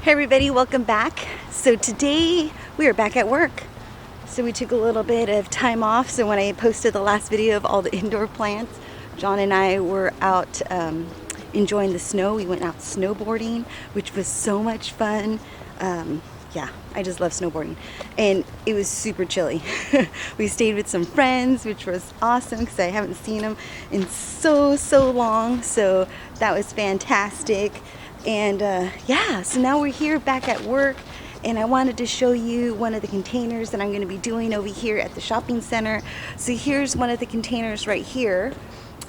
Hey everybody, welcome back. So today we are back at work. So we took a little bit of time off. So when I posted the last video of all the indoor plants, John and I were out enjoying the snow. We went out snowboarding, which was so much fun. Yeah, I just love snowboarding. And it was super chilly. We stayed with some friends, which was awesome because I haven't seen them in so long. So that was fantastic. And yeah, so now we're here back at work, and I wanted to show you one of the containers that I'm going to be doing over here at the shopping center. So here's one of the containers right here,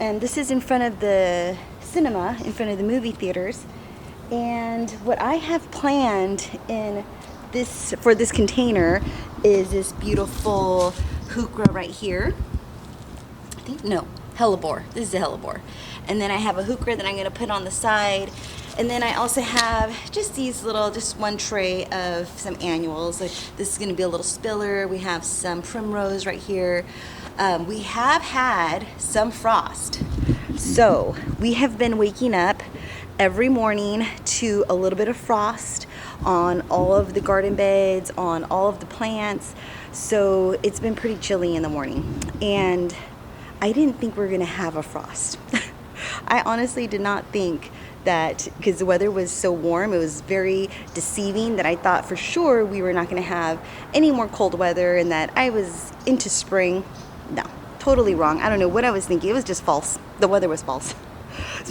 and this is in front of the cinema, in front of the movie theaters. And what I have planned for this container is this beautiful heuchera right here. I think, no, hellebore. This is a hellebore. And then I have a heuchera that I'm going to put on the side. And then I also have just one tray of some annuals. Like, this is going to be a little spiller. We have some primrose right here. We have had some frost. So we have been waking up every morning to a little bit of frost on all of the garden beds, on all of the plants. So it's been pretty chilly in the morning. And I didn't think we were going to have a frost. I honestly did not think that, because the weather was so warm, it was very deceiving, that I thought for sure we were not going to have any more cold weather and that I was into spring. No, totally wrong. I don't know what I was thinking. It was just false. The weather was false.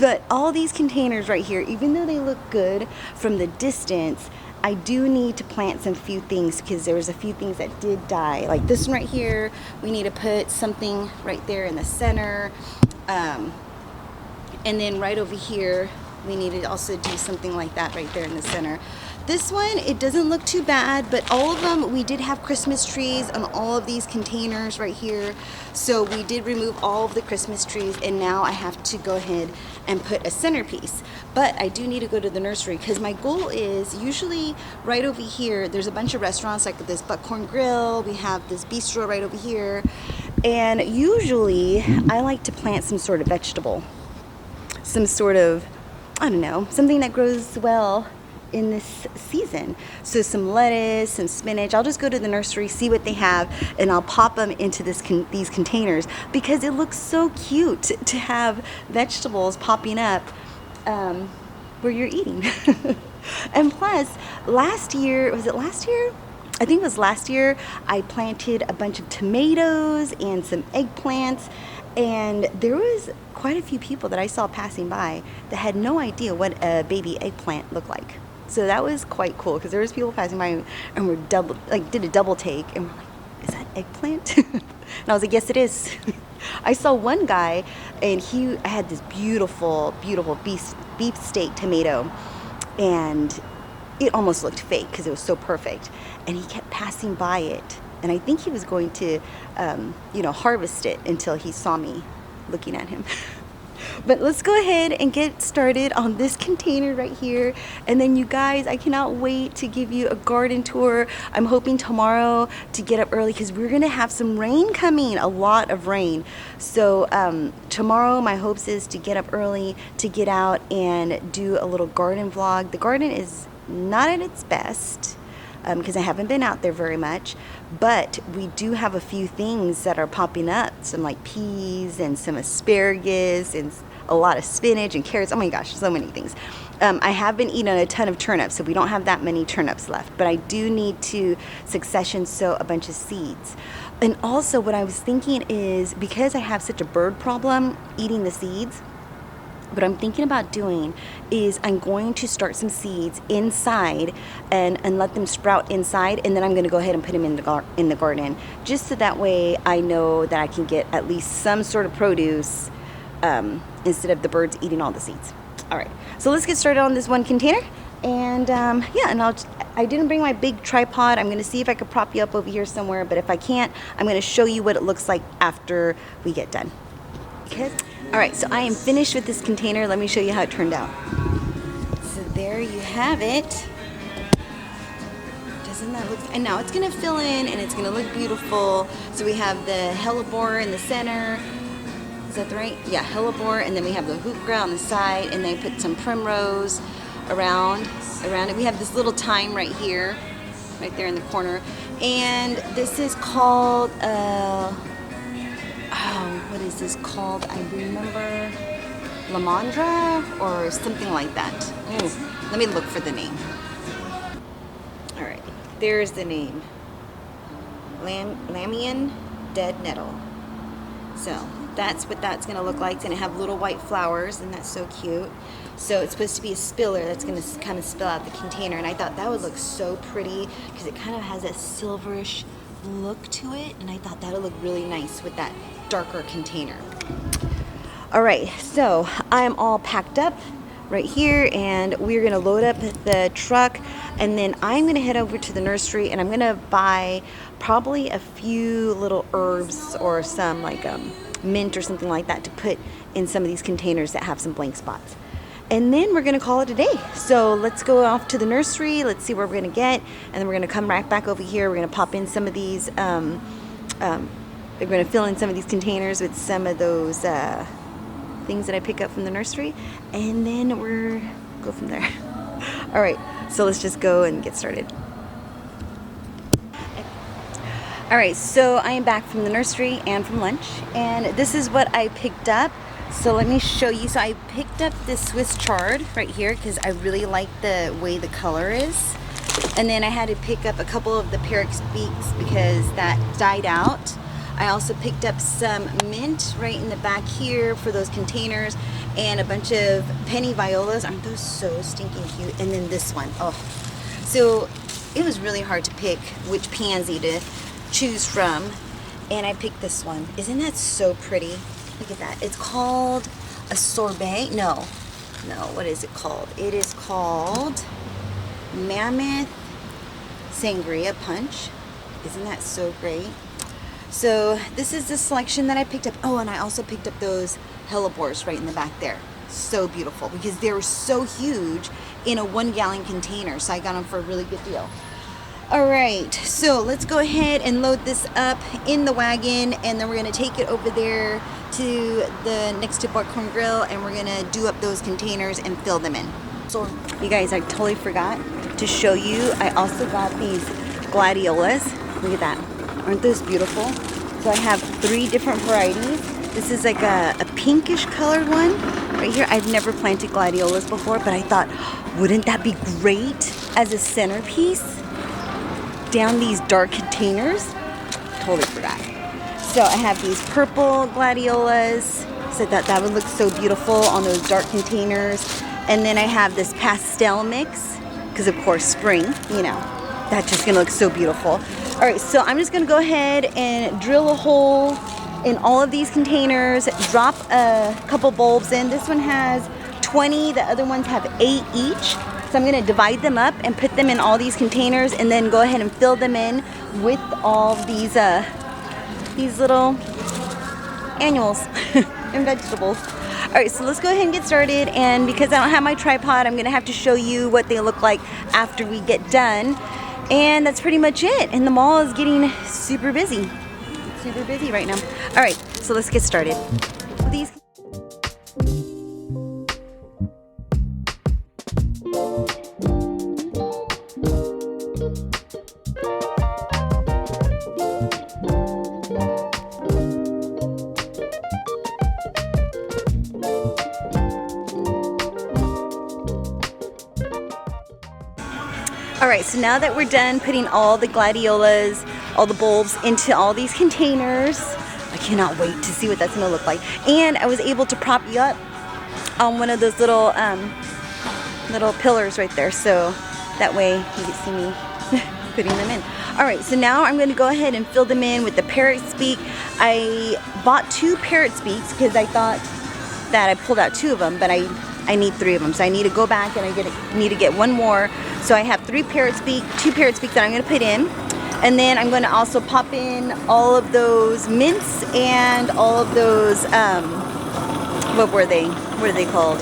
But all these containers right here, even though they look good from the distance, I do need to plant some few things because there was a few things that did die. Like this one right here, we need to put something right there in the center. And then right over here, we need to also do something like that right there in the center. This one, it doesn't look too bad, but all of them, we did have Christmas trees on all of these containers right here. So we did remove all of the Christmas trees, and now I have to go ahead and put a centerpiece. But I do need to go to the nursery because my goal is usually right over here, there's a bunch of restaurants like this Buckhorn Grill, we have this bistro right over here. And usually I like to plant some sort of vegetable, some sort of, I don't know, something that grows well in this season. So some lettuce, some spinach. I'll just go to the nursery, see what they have, and I'll pop them into these containers because it looks so cute to have vegetables popping up where you're eating. And plus, last year, was it last year? I think it was last year, I planted a bunch of tomatoes and some eggplants, and there was quite a few people that I saw passing by that had no idea what a baby eggplant looked like. So that was quite cool because there was people passing by and were did a double take and were like, "Is that eggplant?" And I was like, "Yes, it is." I saw one guy and he had this beautiful beef steak tomato, and it almost looked fake because it was so perfect. And he kept passing by it, and I think he was going to, harvest it until he saw me looking at him. But let's go ahead and get started on this container right here. And then you guys, I cannot wait to give you a garden tour. I'm hoping tomorrow to get up early because we're gonna have some rain coming, a lot of rain. So tomorrow my hopes is to get up early, to get out and do a little garden vlog. The garden is not at its best because I haven't been out there very much, but we do have a few things that are popping up, some like peas and some asparagus and a lot of spinach and carrots. Oh my gosh, so many things. I have been eating a ton of turnips, so we don't have that many turnips left, but I do need to succession sow a bunch of seeds. And also what I was thinking is, because I have such a bird problem eating the seeds, what I'm thinking about doing is I'm going to start some seeds inside and let them sprout inside, and then I'm going to go ahead and put them in the garden, just so that way I know that I can get at least some sort of produce instead of the birds eating all the seeds. All right, so let's get started on this one container. And yeah, and I didn't bring my big tripod. I'm going to see if I could prop you up over here somewhere, but if I can't, I'm going to show you what it looks like after we get done. Okay. All right, so I am finished with this container. Let me show you how it turned out. So there you have it. Doesn't that look, and now it's gonna fill in and it's gonna look beautiful. So we have the hellebore in the center. Is that right? Yeah, hellebore, and then we have the heuchera on the side, and they put some primrose around it. We have this little thyme right here, right there in the corner. And this is called, oh, what is this called? I remember Lamandra or something like that. Ooh, let me look for the name. All right, there's the name. Lamian dead nettle. So that's what that's gonna look like. It's gonna have little white flowers, and that's so cute. So it's supposed to be a spiller that's gonna kind of spill out the container, and I thought that would look so pretty because it kind of has a silverish look to it, and I thought that would look really nice with that darker container. All right, so I'm all packed up right here, and we're gonna load up the truck, and then I'm gonna head over to the nursery, and I'm gonna buy probably a few little herbs or some like mint or something like that to put in some of these containers that have some blank spots. And then we're gonna call it a day. So let's go off to the nursery, let's see what we're gonna get, and then we're gonna come right back over here. We're gonna pop in some of these, we're gonna fill in some of these containers with some of those things that I pick up from the nursery, and then we're go from there. All right, so let's just go and get started. All right, so I am back from the nursery and from lunch, and this is what I picked up. So let me show you. So I picked up this Swiss chard right here because I really like the way the color is. And then I had to pick up a couple of the Perex beaks because that died out. I also picked up some mint right in the back here for those containers, and a bunch of penny violas. Aren't those so stinking cute? And then this one. Oh, so it was really hard to pick which pansy to choose from, and I picked this one. Isn't that so pretty? Look at that. It's called a sorbet. No, what is it called? It is called Mammoth Sangria Punch. Isn't that so great? So this is the selection that I picked up. Oh, and I also picked up those hellebores right in the back there. So beautiful because they were so huge in a 1 gallon container. So I got them for a really good deal. All right, so let's go ahead and load this up in the wagon, and then we're gonna take it over there to the next to Buckhorn Grill, and we're gonna do up those containers and fill them in. So you guys, I totally forgot to show you. I also got these gladiolas. Look at that. Aren't those beautiful? So I have 3 different varieties. This is like a pinkish colored one right here. I've never planted gladiolas before, but I thought, wouldn't that be great as a centerpiece down these dark containers? Totally forgot. So I have these purple gladiolas. So that would look so beautiful on those dark containers. And then I have this pastel mix, because of course spring, you know, that's just gonna look so beautiful. All right, so I'm just gonna go ahead and drill a hole in all of these containers, drop a couple bulbs in. This one has 20, the other ones have 8 each. So I'm gonna divide them up and put them in all these containers, and then go ahead and fill them in with all these little annuals and vegetables. All right, so let's go ahead and get started. And because I don't have my tripod, I'm gonna have to show you what they look like after we get done. And that's pretty much it. And the mall is getting super busy. Super busy right now. All right, so let's get started. These. All right, so now that we're done putting all the gladiolas, all the bulbs into all these containers, I cannot wait to see what that's gonna look like. And I was able to prop you up on one of those little pillars right there, so that way you can see me putting them in. All right, so now I'm gonna go ahead and fill them in with the parrot's beak. I bought 2 parrot's beaks because I thought that I pulled out 2 of them, but I need 3 of them, so I need to go back and I need to get 1 more. So I have 2 parrot's beaks that I'm gonna put in. And then I'm gonna also pop in all of those mints and all of those, what were they? What are they called?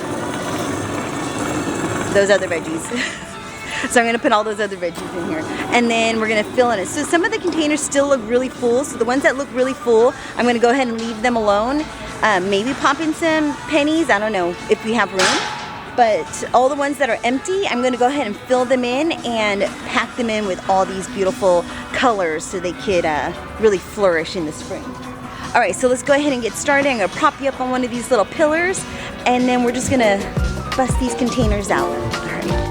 Those other veggies. So I'm gonna put all those other veggies in here. And then we're gonna fill in it. So some of the containers still look really full. So the ones that look really full, I'm gonna go ahead and leave them alone. Maybe pop in some pennies, I don't know if we have room. But all the ones that are empty, I'm gonna go ahead and fill them in and pack them in with all these beautiful colors so they could really flourish in the spring. All right, so let's go ahead and get started. I'm gonna prop you up on one of these little pillars, and then we're just gonna bust these containers out. All right.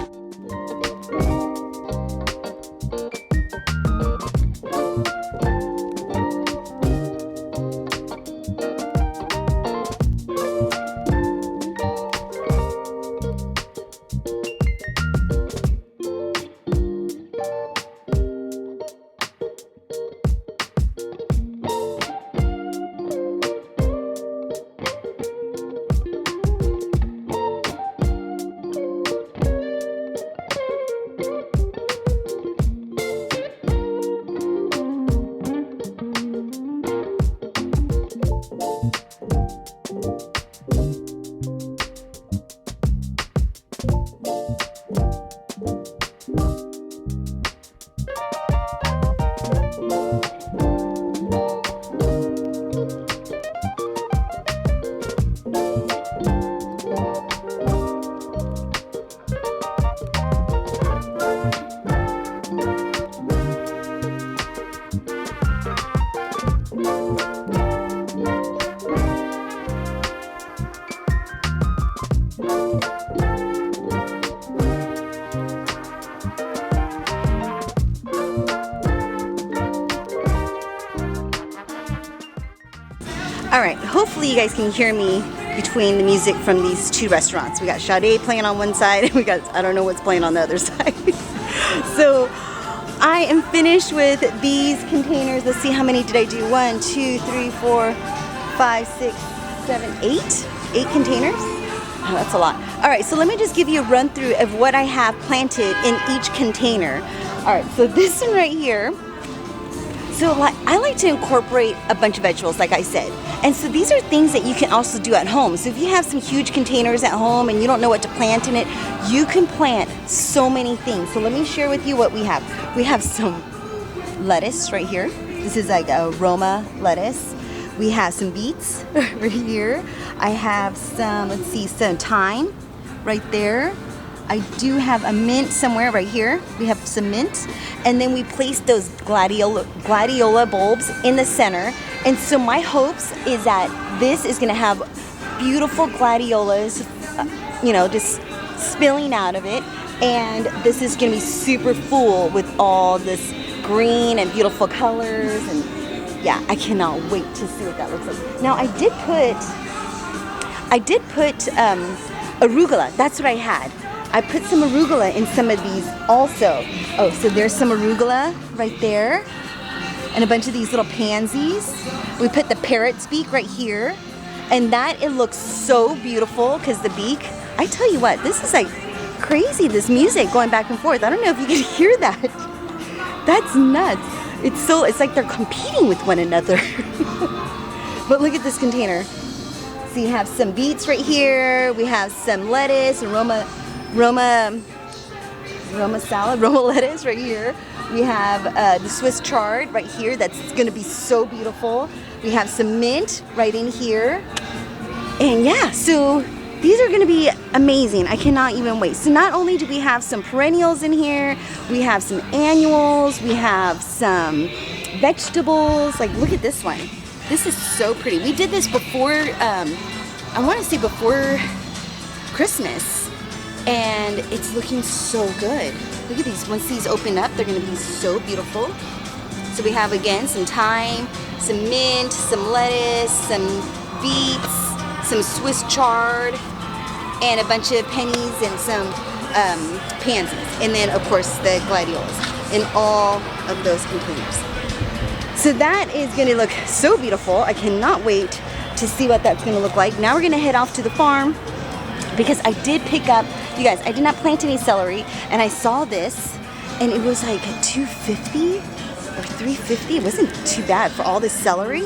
All right, hopefully you guys can hear me between the music from these two restaurants. We got Sade playing on one side, and we got, I don't know what's playing on the other side. So I am finished with these containers. Let's see, how many did I do? 1, 2, 3, 4, 5, 6, 7, 8. 8 containers? Oh, that's a lot. All right, so let me just give you a run through of what I have planted in each container. All right, so this one right here. So I like to incorporate a bunch of vegetables, like I said. And so these are things that you can also do at home. So if you have some huge containers at home and you don't know what to plant in it, you can plant so many things. So let me share with you what we have. We have some lettuce right here. This is like a Roma lettuce. We have some beets right here. I have some, let's see, some thyme right there. I do have a mint somewhere right here. We have some mint. And then we placed those gladiola bulbs in the center. And so my hopes is that this is gonna have beautiful gladiolas, you know, just spilling out of it. And this is gonna be super full with all this green and beautiful colors. And yeah, I cannot wait to see what that looks like. Now I did put arugula. That's what I had. I put some arugula in some of these also. Oh, so there's some arugula right there. And a bunch of these little pansies. We put the parrot's beak right here. And that, it looks so beautiful because the beak, I tell you what, this is like crazy, this music going back and forth. I don't know if you can hear that. That's nuts. It's like they're competing with one another. But look at this container. So you have some beets right here. We have some lettuce and Roma salad, Roma lettuce right here. We have the Swiss chard right here. That's gonna be so beautiful. We have some mint right in here. And yeah, so these are gonna be amazing. I cannot even wait. So not only do we have some perennials in here, we have some annuals, we have some vegetables. Like, look at this one. This is so pretty. We did this before, I wanna say before Christmas. And it's looking so good. Look at these. Once these open up, they're gonna be so beautiful. So we have, again, some thyme, some mint, some lettuce, some beets, some Swiss chard, and a bunch of pennies and some pansies. And then, of course, the gladiolas in all of those containers. So that is gonna look so beautiful. I cannot wait to see what that's gonna look like. Now we're gonna head off to the farm because I did pick up, you guys, I did not plant any celery, and I saw this, and it was like $2.50 or $3.50. It wasn't too bad for all this celery,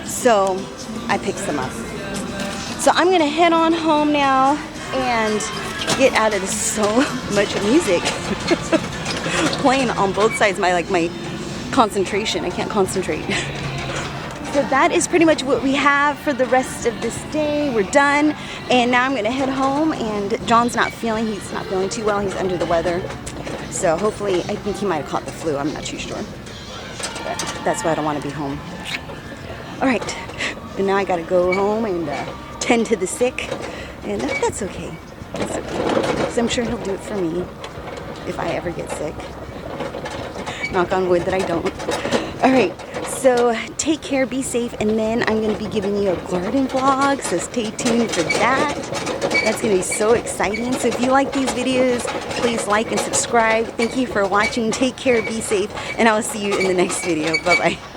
so I picked some up. So I'm gonna head on home now and get out of this. So much music playing on both sides. My concentration, I can't concentrate. so that is pretty much what we have for the rest of this day. We're done, and now I'm gonna head home. And John's he's not feeling too well. He's under the weather, so hopefully, I think he might have caught the flu. I'm not too sure, but that's why I don't want to be home. All right, and now I gotta go home and tend to the sick, and that's okay. That's okay. So I'm sure he'll do it for me if I ever get sick. Knock on wood that I don't. All right, so take care, be safe, and then I'm going to be giving you a garden vlog, so stay tuned for that. That's going to be so exciting. So if you like these videos, please like and subscribe. Thank you for watching. Take care, be safe, and I will see you in the next video. Bye-bye.